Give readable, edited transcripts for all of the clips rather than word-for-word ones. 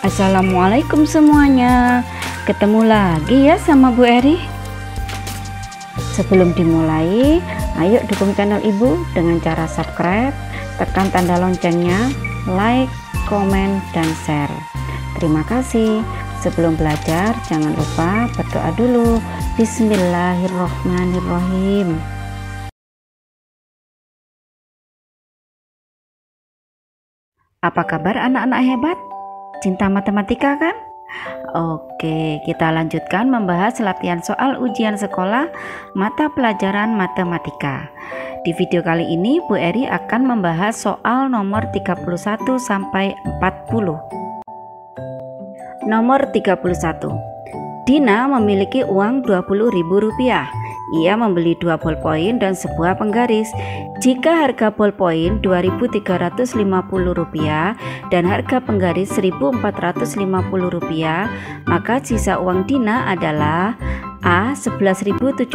Assalamualaikum semuanya. Ketemu lagi ya sama Bu Eri. Sebelum dimulai, ayo dukung channel Ibu dengan cara subscribe, tekan tanda loncengnya, like, komen, dan share. Terima kasih. Sebelum belajar, jangan lupa berdoa dulu. Bismillahirrohmanirrohim. Apa kabar anak-anak hebat? Cinta matematika kan? Oke, kita lanjutkan membahas latihan soal ujian sekolah mata pelajaran matematika. Di video kali ini Bu Eri akan membahas soal nomor 31 sampai 40. Nomor 31. Dina memiliki uang Rp20.000. Ia membeli 2 bolpoin dan sebuah penggaris. Jika harga bolpoin Rp2.350 dan harga penggaris Rp1.450, maka sisa uang Dina adalah A. Rp11.750,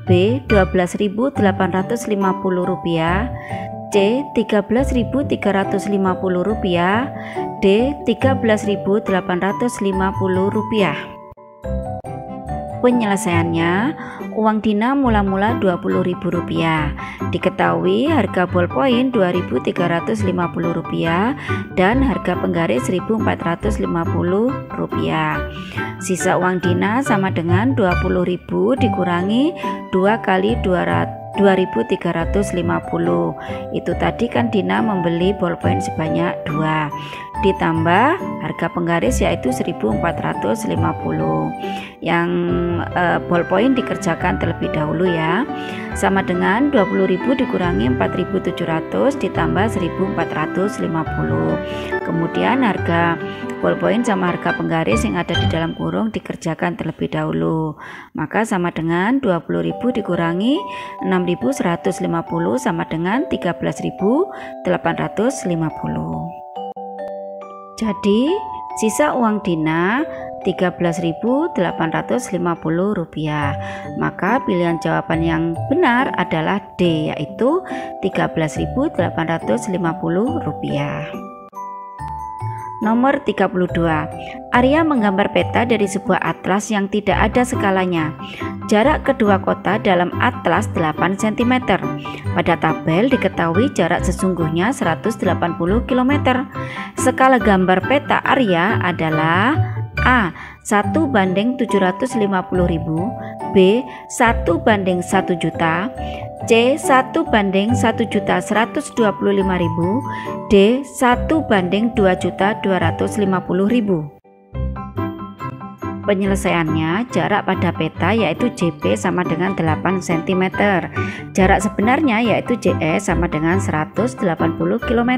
B. Rp12.850, C. Rp13.350, D. Rp13.850. Penyelesaiannya, uang Dina mula-mula Rp20.000. Diketahui harga bolpoin Rp2.350 dan harga penggaris Rp1.450. Sisa uang Dina sama dengan Rp20.000 dikurangi 2 kali 2.350. Itu tadi kan Dina membeli bolpoin sebanyak 2, ditambah harga penggaris yaitu Rp1.450. Yang bolpoin dikerjakan terlebih dahulu ya, sama dengan 20.000 dikurangi 4.700 ditambah 1.450. Kemudian harga bolpoin sama harga penggaris yang ada di dalam kurung dikerjakan terlebih dahulu, maka sama dengan 20.000 dikurangi 6.150 sama dengan 13.850. Jadi sisa uang Dina Rp13.850. Maka pilihan jawaban yang benar adalah D, yaitu Rp13.850. Nomor 32. Arya menggambar peta dari sebuah atlas yang tidak ada skalanya. Jarak kedua kota dalam atlas 8 cm. Pada tabel diketahui jarak sesungguhnya 180 km. Skala gambar peta Arya adalah A. 1:750.000, B. 1:1 juta, C. 1:1.125.000, D. 1:2.250.000. Penyelesaiannya, jarak pada peta yaitu JP sama dengan 8 cm. Jarak sebenarnya yaitu JE sama dengan 180 km.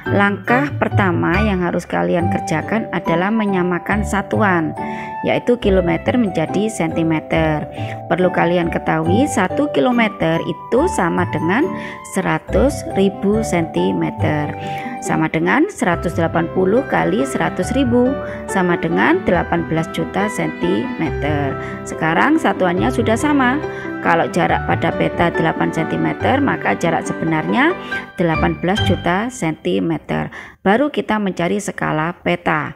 Langkah pertama yang harus kalian kerjakan adalah menyamakan satuan, yaitu kilometer menjadi cm. Perlu kalian ketahui 1 km itu sama dengan 100.000 cm, sama dengan 180 kali 100.000 sama dengan 18 juta cm. Sekarang satuannya sudah sama. Kalau jarak pada peta 8 cm, maka jarak sebenarnya 18 juta cm. Baru kita mencari skala peta.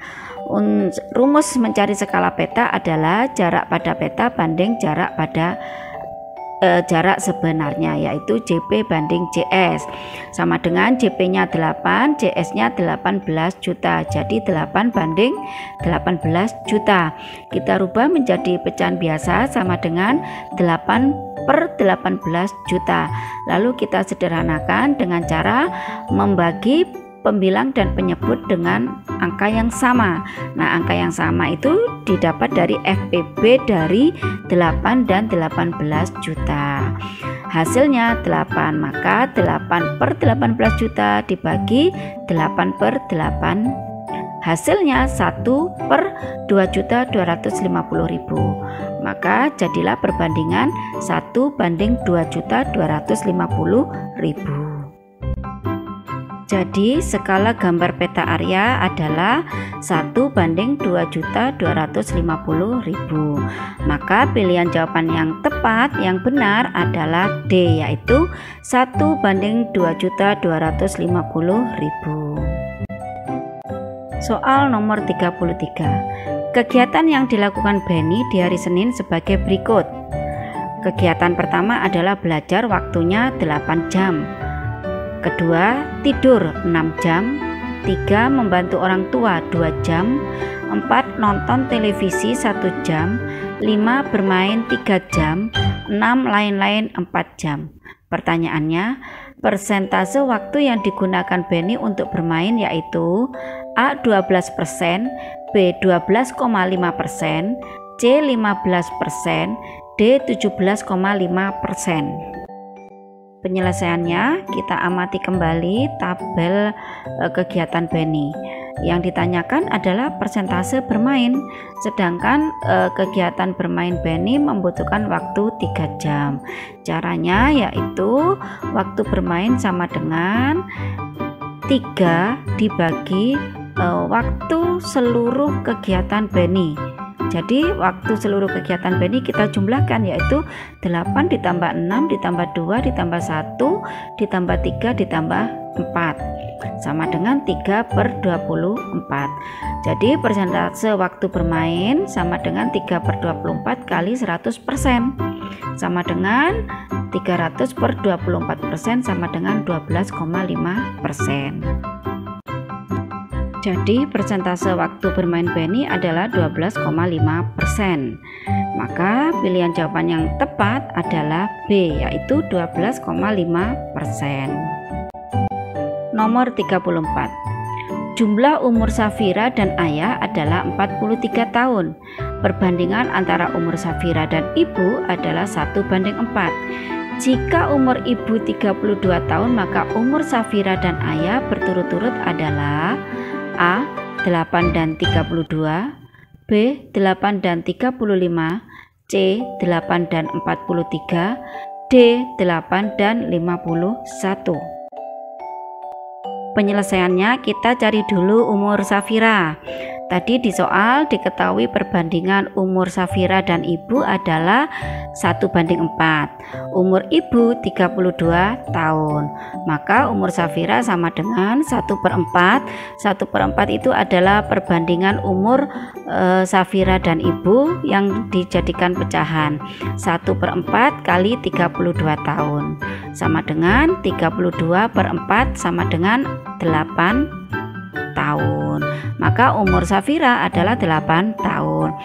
Rumus mencari skala peta adalah jarak pada peta banding jarak pada jarak sebenarnya, yaitu JP banding JS, sama dengan JP nya 8, JS nya 18 juta, jadi 8 banding 18 juta. Kita rubah menjadi pecahan biasa sama dengan 8/18 juta. Lalu kita sederhanakan dengan cara membagi pembilang dan penyebut dengan angka yang sama. Nah, angka yang sama itu didapat dari FPB dari 8 dan 18 juta. Hasilnya 8, maka 8/18 juta dibagi 8/8, hasilnya 1/2.250.000. Maka jadilah perbandingan 1:2.250.000. Jadi skala gambar peta Arya adalah 1:2.250.000. Maka pilihan jawaban yang tepat, yang benar adalah D, yaitu 1:2.250.000. Soal nomor 33. Kegiatan yang dilakukan Benny di hari Senin sebagai berikut. Kegiatan pertama adalah belajar, waktunya 8 jam. Kedua, tidur 6 jam. 3, membantu orang tua 2 jam. 4, nonton televisi 1 jam. 5, bermain 3 jam. 6, lain-lain 4 jam. Pertanyaannya, persentase waktu yang digunakan Benny untuk bermain yaitu A 12%, B 12,5%, C 15%, D 17,5%. Penyelesaiannya kita amati kembali tabel kegiatan Benny. Yang ditanyakan adalah persentase bermain, sedangkan kegiatan bermain Benny membutuhkan waktu 3 jam. Caranya yaitu waktu bermain sama dengan 3 dibagi waktu seluruh kegiatan Benny. Jadi waktu seluruh kegiatan Benny kita jumlahkan, yaitu 8 ditambah 6 ditambah 2 ditambah 1 ditambah 3 ditambah 4 sama dengan 3/24. Jadi persentase waktu bermain sama dengan 3/24 kali 100%, sama dengan 300/24% sama dengan 12,5%. Jadi persentase waktu bermain Benny adalah 12,5%. Maka pilihan jawaban yang tepat adalah B, yaitu 12,5%. Nomor 34. Jumlah umur Safira dan Ayah adalah 43 tahun. Perbandingan antara umur Safira dan ibu adalah 1:4. Jika umur ibu 32 tahun, maka umur Safira dan Ayah berturut-turut adalah A 8 dan 32, B 8 dan 35, C 8 dan 43, D 8 dan 51. Penyelesaiannya kita cari dulu umur Safira. Tadi di soal diketahui perbandingan umur Safira dan ibu adalah 1:4. Umur ibu 32 tahun. Maka umur Safira sama dengan 1/4. 1/4 itu adalah perbandingan umur Safira dan ibu yang dijadikan pecahan. 1/4 kali 32 tahun. Sama dengan 32/4 sama dengan 8 tahun. Maka umur Safira adalah 8 tahun.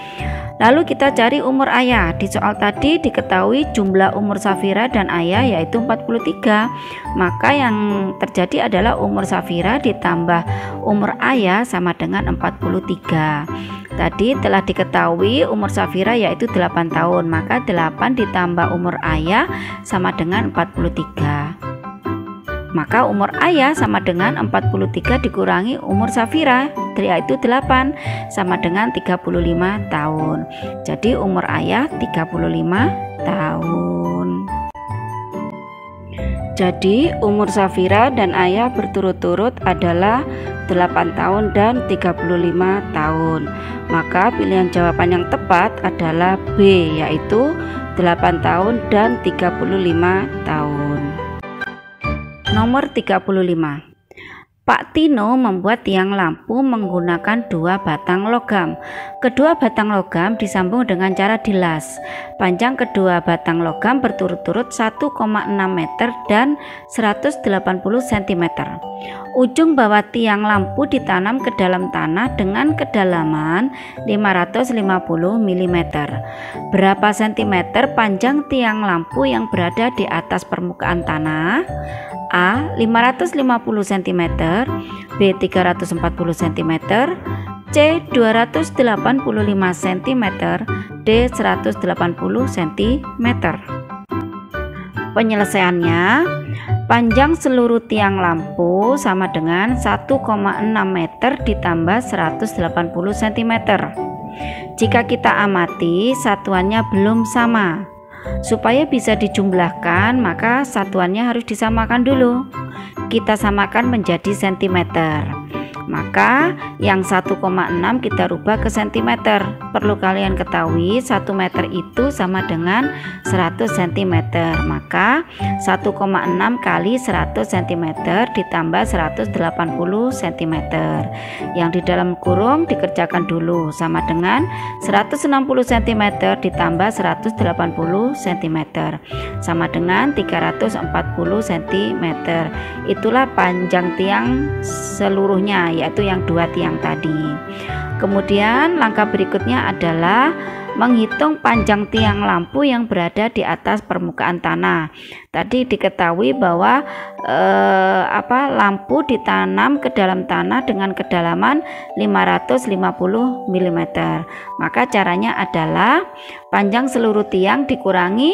Lalu kita cari umur Ayah. Di soal tadi diketahui jumlah umur Safira dan Ayah yaitu 43. Maka yang terjadi adalah umur Safira ditambah umur Ayah sama dengan 43. Tadi telah diketahui umur Safira yaitu 8 tahun. Maka 8 ditambah umur Ayah sama dengan 43. Maka umur Ayah sama dengan 43 dikurangi umur Safira, yaitu 8, sama dengan 35 tahun. Jadi umur Ayah 35 tahun. Jadi umur Safira dan Ayah berturut-turut adalah 8 tahun dan 35 tahun. Maka pilihan jawaban yang tepat adalah B, yaitu 8 tahun dan 35 tahun. Nomor 35. Pak Tino membuat tiang lampu menggunakan 2 batang logam. Kedua batang logam disambung dengan cara dilas. Panjang kedua batang logam berturut-turut 1,6 meter dan 180 cm. Ujung bawah tiang lampu ditanam ke dalam tanah dengan kedalaman 550 mm. Berapa cm panjang tiang lampu yang berada di atas permukaan tanah? A 550 cm, B 340 cm, C 285 cm, D 180 cm. Penyelesaiannya, panjang seluruh tiang lampu sama dengan 1,6 meter ditambah 180 cm. Jika kita amati, satuannya belum sama. Supaya bisa dijumlahkan, maka satuannya harus disamakan dulu. Kita samakan menjadi cm. Maka yang 1,6 kita rubah ke cm. perlu kalian ketahui 1 meter itu sama dengan 100 cm. Maka 1,6 kali 100 cm ditambah 180 cm. Yang di dalam kurung dikerjakan dulu, sama dengan 160 cm ditambah 180 cm sama dengan 340 cm. Itulah panjang tiang seluruhnya, yaitu yang 2 tiang tadi. Kemudian langkah berikutnya adalah menghitung panjang tiang lampu yang berada di atas permukaan tanah. Tadi diketahui bahwa lampu ditanam ke dalam tanah dengan kedalaman 550 mm. Maka caranya adalah panjang seluruh tiang dikurangi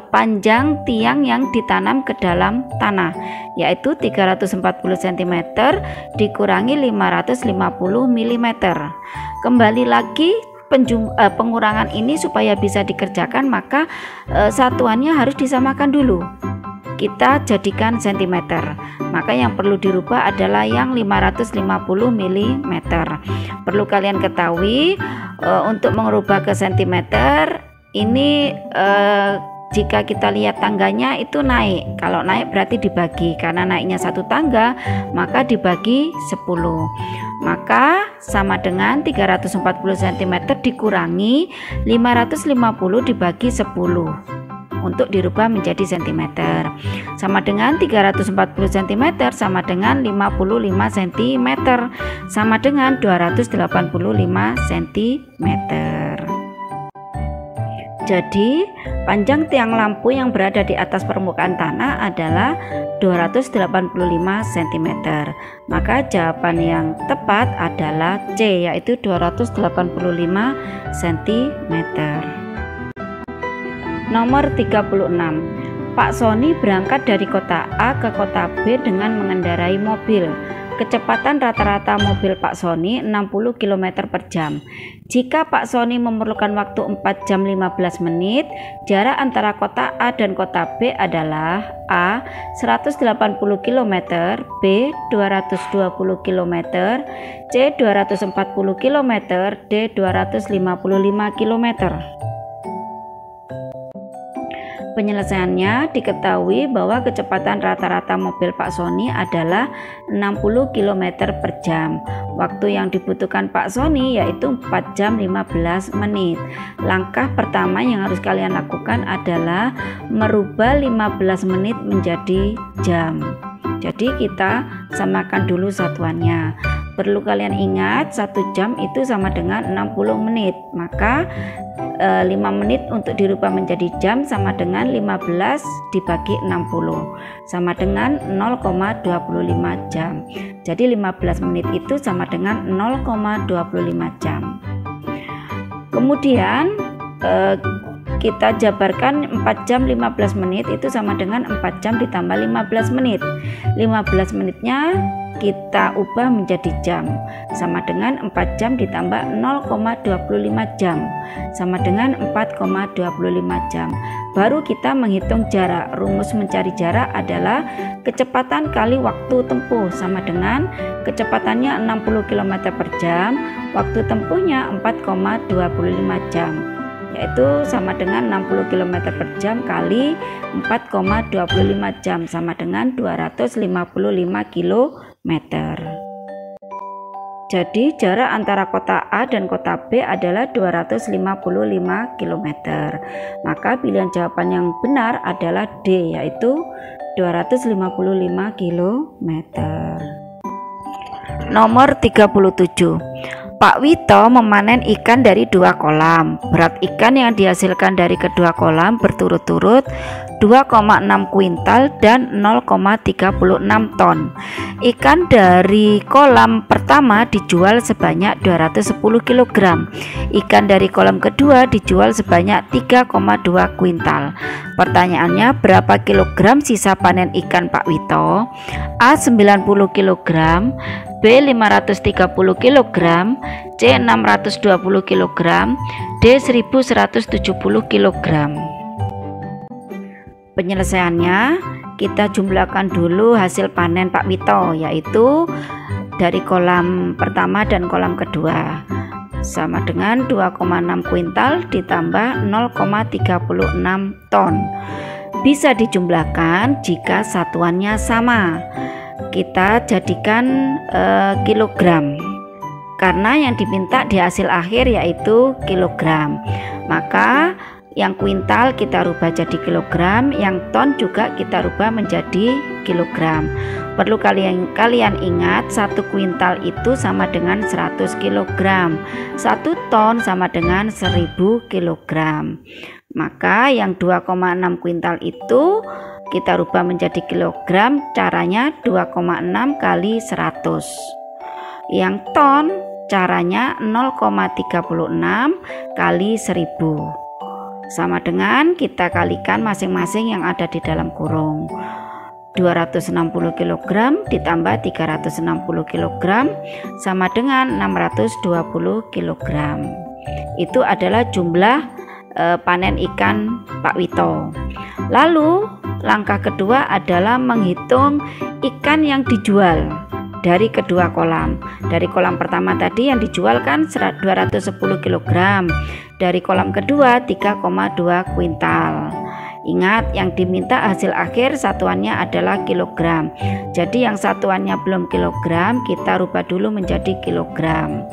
panjang tiang yang ditanam ke dalam tanah, yaitu 340 cm dikurangi 550 mm. Kembali lagi pengurangan ini supaya bisa dikerjakan, maka satuannya harus disamakan dulu. Kita jadikan cm, maka yang perlu dirubah adalah yang 550 mm. Perlu kalian ketahui untuk mengubah ke cm ini jika kita lihat tangganya itu naik. Kalau naik berarti dibagi, karena naiknya 1 tangga maka dibagi 10. Maka sama dengan 340 cm dikurangi 550 dibagi 10 untuk dirubah menjadi cm. Sama dengan 340 cm sama dengan 55 cm sama dengan 285 cm. Jadi panjang tiang lampu yang berada di atas permukaan tanah adalah 285 cm. Maka jawaban yang tepat adalah C, yaitu 285 cm. Nomor 36. Pak Sony berangkat dari kota A ke kota B dengan mengendarai mobil. Kecepatan rata-rata mobil Pak Sony 60 km per jam. Jika Pak Sony memerlukan waktu 4 jam 15 menit, jarak antara kota A dan kota B adalah A. 180 km, B. 220 km, C. 240 km, D. 255 km. Penyelesaiannya diketahui bahwa kecepatan rata-rata mobil Pak Sony adalah 60 km per jam. Waktu yang dibutuhkan Pak Sony yaitu 4 jam 15 menit. Langkah pertama yang harus kalian lakukan adalah merubah 15 menit menjadi jam. Jadi kita samakan dulu satuannya. Perlu kalian ingat 1 jam itu sama dengan 60 menit. Maka 5 menit untuk dirubah menjadi jam sama dengan 15 dibagi 60 sama dengan 0,25 jam. Jadi 15 menit itu sama dengan 0,25 jam. Kemudian kita jabarkan 4 jam 15 menit itu sama dengan 4 jam ditambah 15 menit. 15 menitnya kita ubah menjadi jam, sama dengan 4 jam ditambah 0,25 jam sama dengan 4,25 jam. Baru kita menghitung jarak. Rumus mencari jarak adalah kecepatan kali waktu tempuh, sama dengan kecepatannya 60 km per jam, waktu tempuhnya 4,25 jam, yaitu sama dengan 60 km per jam kali 4,25 jam sama dengan 255 km. Jadi jarak antara kota A dan kota B adalah 255 km. Maka pilihan jawaban yang benar adalah D, yaitu 255 km. Nomor 37. Pak Wito memanen ikan dari 2 kolam. Berat ikan yang dihasilkan dari kedua kolam berturut-turut 2,6 kuintal dan 0,36 ton. Ikan dari kolam pertama dijual sebanyak 210 kg. Ikan dari kolam kedua dijual sebanyak 3,2 kuintal. Pertanyaannya, berapa kilogram sisa panen ikan Pak Wito? A. 90 kg, B. 530 kg, C. 620 kg, D. 1170 kg. Penyelesaiannya, kita jumlahkan dulu hasil panen Pak Wito, yaitu dari kolam pertama dan kolam kedua. sama dengan 2,6 kuintal ditambah 0,36 ton. Bisa dijumlahkan jika satuannya sama. Kita jadikan kilogram, karena yang diminta di hasil akhir yaitu kilogram. Maka yang kuintal kita rubah jadi kilogram, yang ton juga kita rubah menjadi kilogram. Perlu kalian ingat, 1 kuintal itu sama dengan 100 kilogram, 1 ton sama dengan 1000 kilogram. Maka yang 2,6 kuintal itu kita rubah menjadi kilogram, caranya 2,6 kali 100. Yang ton caranya 0,36 kali 1000. Sama dengan kita kalikan masing-masing yang ada di dalam kurung. 260 kg ditambah 360 kg sama dengan 620 kg. Itu adalah jumlah panen ikan Pak Wito. Lalu langkah kedua adalah menghitung ikan yang dijual dari kedua kolam. Dari kolam pertama tadi yang dijual kan 210 kg. Dari kolam kedua 3,2 kuintal. Ingat, yang diminta hasil akhir satuannya adalah kilogram. Jadi yang satuannya belum kilogram, kita rubah dulu menjadi kilogram.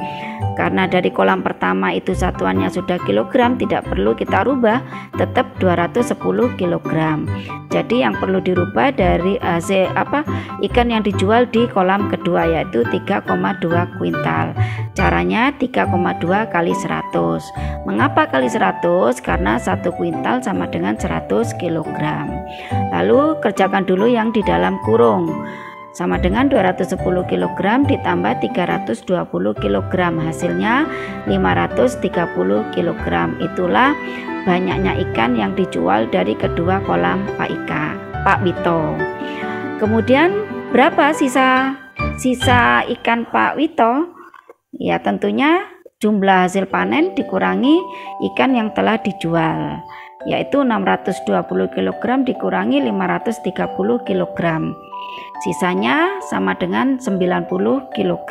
Karena dari kolam pertama itu satuannya sudah kilogram, tidak perlu kita rubah, tetap 210 kilogram. Jadi yang perlu dirubah dari hasil ikan yang dijual di kolam kedua yaitu 3,2 kuintal. Caranya 3,2 kali 100. Mengapa kali 100? Karena 1 kuintal sama dengan 100 kilogram. Lalu kerjakan dulu yang di dalam kurung. Sama dengan 210 kg ditambah 320 kg, hasilnya 530 kg. Itulah banyaknya ikan yang dijual dari kedua kolam Pak Wito. Kemudian berapa sisa ikan Pak Wito? Ya tentunya jumlah hasil panen dikurangi ikan yang telah dijual, yaitu 620 kg dikurangi 530 kg. Sisanya sama dengan 90 kg.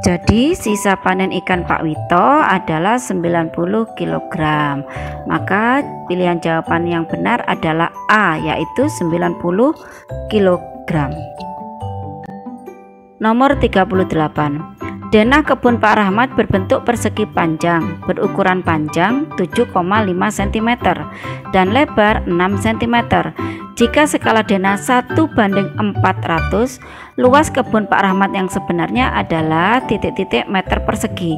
Jadi sisa panen ikan Pak Wito adalah 90 kg. Maka pilihan jawaban yang benar adalah A, yaitu 90 kg. Nomor 38. Denah kebun Pak Rahmat berbentuk persegi panjang, berukuran panjang 7,5 cm dan lebar 6 cm. Jika skala denah 1:400, luas kebun Pak Rahmat yang sebenarnya adalah titik-titik meter persegi: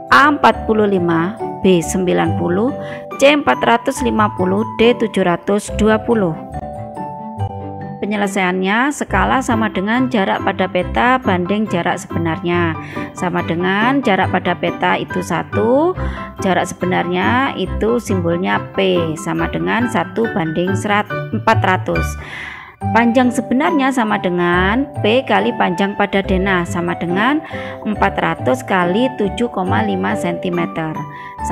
A 45, B 90, C 450, D 720. Penyelesaiannya, skala sama dengan jarak pada peta banding jarak sebenarnya. Sama dengan jarak pada peta itu 1, jarak sebenarnya itu simbolnya P, sama dengan 1:400. Panjang sebenarnya sama dengan P kali panjang pada denah, sama dengan 400 kali 7,5 cm,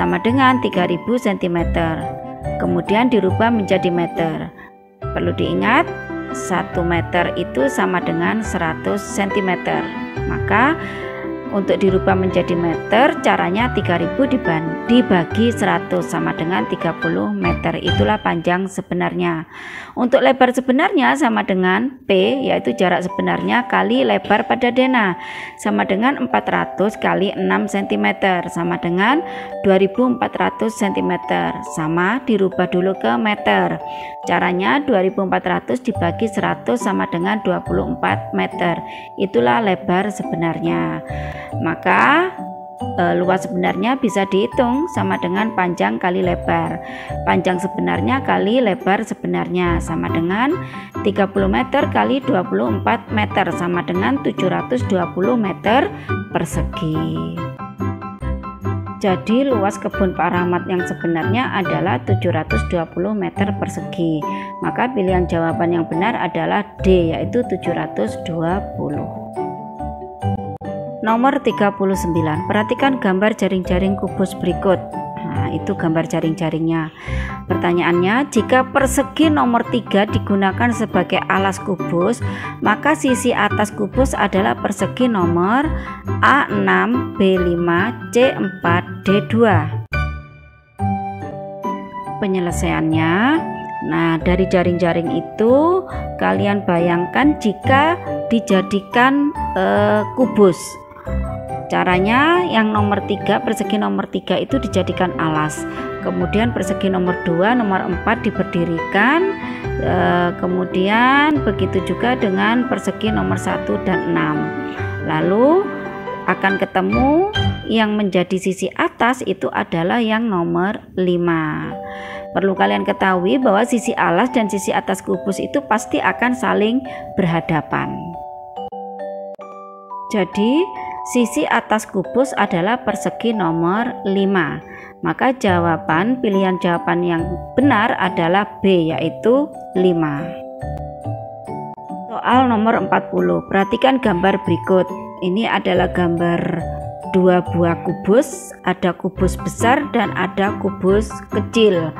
sama dengan 3000 cm. Kemudian dirubah menjadi meter. Perlu diingat, 1 meter itu sama dengan 100 cm. Maka untuk dirubah menjadi meter, caranya 3000 dibagi 100 sama dengan 30 meter. Itulah panjang sebenarnya. Untuk lebar sebenarnya sama dengan P, yaitu jarak sebenarnya kali lebar pada denah, sama dengan 400 kali 6 cm, sama dengan 2400 cm. Sama, dirubah dulu ke meter. Caranya 2400 dibagi 100 sama dengan 24 meter. Itulah lebar sebenarnya. Maka luas sebenarnya bisa dihitung sama dengan panjang kali lebar. Panjang sebenarnya kali lebar sebenarnya sama dengan 30 meter kali 24 meter, sama dengan 720 meter persegi. Jadi luas kebun Pak Rahmat yang sebenarnya adalah 720 meter persegi. Maka pilihan jawaban yang benar adalah D, yaitu 720. Nomor 39. Perhatikan gambar jaring-jaring kubus berikut. Nah, itu gambar jaring-jaringnya. Pertanyaannya, jika persegi nomor 3 digunakan sebagai alas kubus, maka sisi atas kubus adalah persegi nomor A6, B5, C4, D2. Penyelesaiannya, nah dari jaring-jaring itu kalian bayangkan jika dijadikan kubus. Caranya yang nomor 3, persegi nomor 3 itu dijadikan alas. Kemudian persegi nomor 2, nomor 4 diberdirikan. Kemudian begitu juga dengan persegi nomor 1 dan 6. Lalu akan ketemu yang menjadi sisi atas itu adalah yang nomor 5. Perlu kalian ketahui bahwa sisi alas dan sisi atas kubus itu pasti akan saling berhadapan. Jadi sisi atas kubus adalah persegi nomor 5. Maka pilihan jawaban yang benar adalah B, yaitu 5. Soal nomor 40. Perhatikan gambar berikut. Ini adalah gambar 2 buah kubus, ada kubus besar dan ada kubus kecil.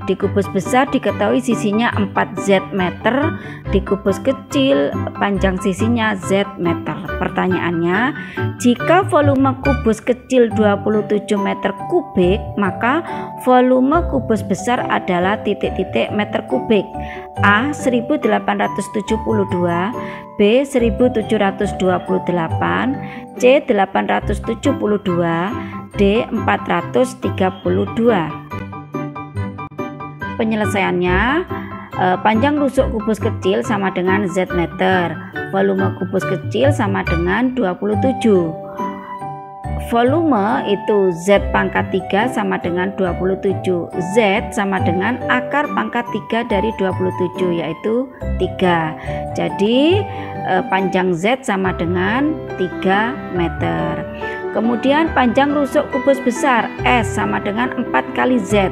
Di kubus besar diketahui sisinya 4Z meter, di kubus kecil panjang sisinya Z meter. Pertanyaannya, jika volume kubus kecil 27 meter kubik, maka volume kubus besar adalah titik-titik meter kubik. A 1872, B 1728, C 872, D 432. Penyelesaiannya, panjang rusuk kubus kecil sama dengan Z meter, volume kubus kecil sama dengan 27. Volume itu Z pangkat 3 sama dengan 27. Z sama dengan akar pangkat 3 dari 27, yaitu 3. Jadi panjang Z sama dengan 3 meter. Kemudian panjang rusuk kubus besar S sama dengan 4 kali Z,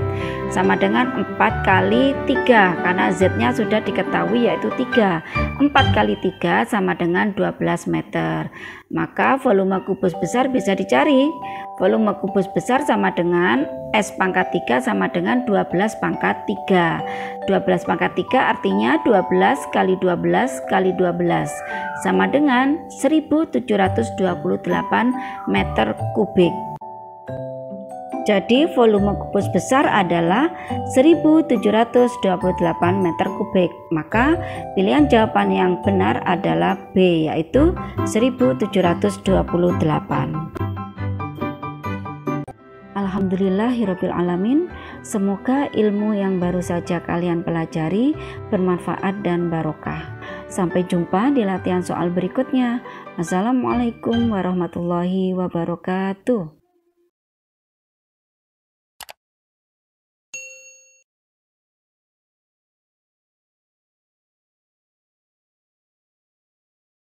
sama dengan 4 kali 3, karena Z-nya sudah diketahui yaitu 3. 4 kali 3 sama dengan 12 meter. Maka volume kubus besar bisa dicari. Volume kubus besar sama dengan S pangkat 3 sama dengan 12 pangkat 3. 12 pangkat 3 artinya 12 kali 12 kali 12 sama dengan 1728 meter kubik. Jadi volume kubus besar adalah 1728 meter kubik. Maka pilihan jawaban yang benar adalah B, yaitu 1728. Alhamdulillahirabbil alamin. Semoga ilmu yang baru saja kalian pelajari bermanfaat dan barokah. Sampai jumpa di latihan soal berikutnya. Assalamualaikum warahmatullahi wabarakatuh.